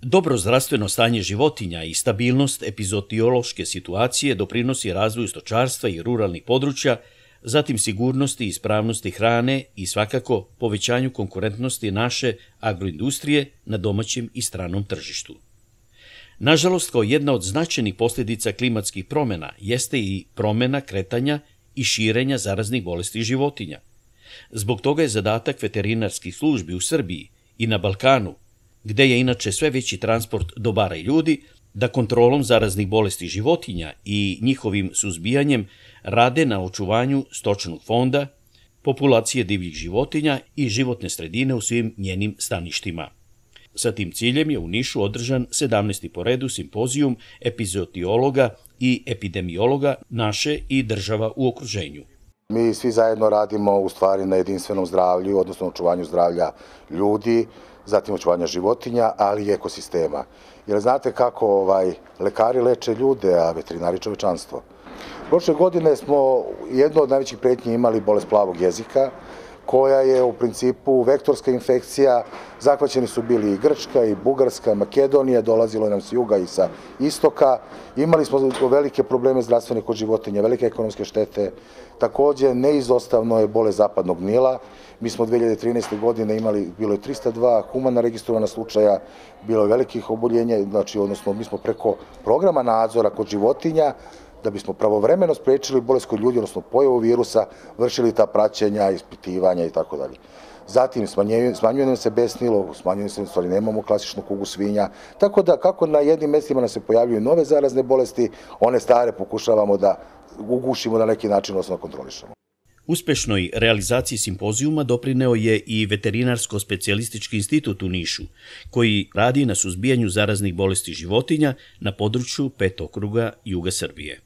Dobro zdravstveno stanje životinja i stabilnost epizootiološke situacije doprinosi razvoju stočarstva i ruralnih područja, zatim sigurnosti i ispravnosti hrane i svakako povećanju konkurentnosti naše agroindustrije na domaćem i stranom tržištu. Nažalost, kao jedna od značajnih posljedica klimatskih promjena jeste i promjena kretanja i širenja zaraznih bolesti životinja. Zbog toga je zadatak veterinarskih službi u Srbiji i na Balkanu, gde je inače sve veći transport dobara i ljudi, da kontrolom zaraznih bolesti životinja i njihovim suzbijanjem rade na očuvanju stočnog fonda, populacije divljih životinja i životne sredine u svim njenim staništima. Sa tim ciljem je u Nišu održan 17. po redu simpozijum epizootiologa i epidemiologa naše i država u okruženju. Mi svi zajedno radimo u stvari na jedinstvenom zdravlju, odnosno očuvanju zdravlja ljudi, zatim očuvanja životinja, ali i ekosistema. Jer znate kako lekari leče ljude, a veterinari čovečanstvo. Prošle godine smo jednu od najvećih pretnji imali bolest plavog jezika, koja je u principu vektorska infekcija. Zahvaćeni su bili i Grčka, i Bugarska, Makedonija, dolazilo nam s juga i sa istoka. Imali smo velike probleme zdravstvene kod životinja, velike ekonomske štete. Također, neizostavno je bolest zapadnog Nila. Mi smo 2013. godine imali, bilo je 302 humana registrovana slučaja, bilo je velikih oboljenja, odnosno mi smo preko programa nadzora kod životinja, da bismo pravovremeno sprečili bolest kod ljudi, odnosno pojavu virusa, vršili ta praćenja, ispitivanja i tako dalje. Zatim smanjuje nam se besnilo, smanjuje se, u stvari nemamo klasičnu kugu svinja, tako da kako na jednim mjestima nam se pojavljuju nove zarazne bolesti, one stare pokušavamo da ugušimo na neki način, odnosno kontrolišemo. Uspešnoj realizaciji simpozijuma doprineo je i Veterinarsko-specijalistički institut u Nišu, koji radi na suzbijanju zaraznih bolesti životinja na području 5 okruga juga Srbije.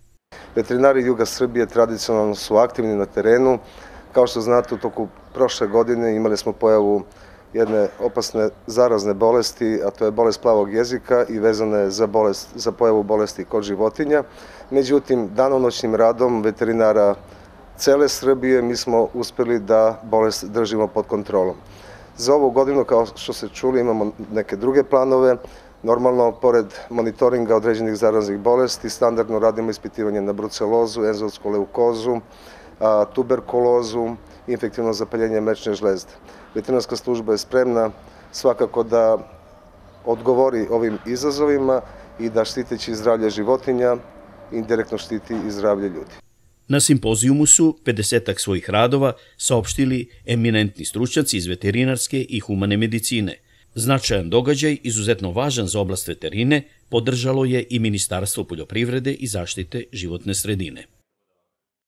Veterinari juga Srbije tradicionalno su aktivni na terenu. Kao što znate, u toku prošle godine imali smo pojavu jedne opasne zarazne bolesti, a to je bolest plavog jezika i vezana je za pojavu bolesti kod životinja. Međutim, danonoćnim radom veterinara cele Srbije mi smo uspjeli da bolest držimo pod kontrolom. Za ovu godinu, kao što se čuli, imamo neke druge planove. Normalno, pored monitoringa određenih zaraznih bolesti, standardno radimo ispitivanje na brucelozu, enzofilsku leukozu, tuberkulozu, infektivno zapaljenje mlečne žlezde. Veterinarska služba je spremna svakako da odgovori ovim izazovima i da štiteći zdravlje životinja indirektno štiti i zdravlje ljudi. Na simpozijumu su 50-ak svojih radova saopštili eminentni stručnjaci iz veterinarske i humane medicine. Značajan događaj, izuzetno važan za oblast veterine, podržalo je i Ministarstvo poljoprivrede i zaštite životne sredine.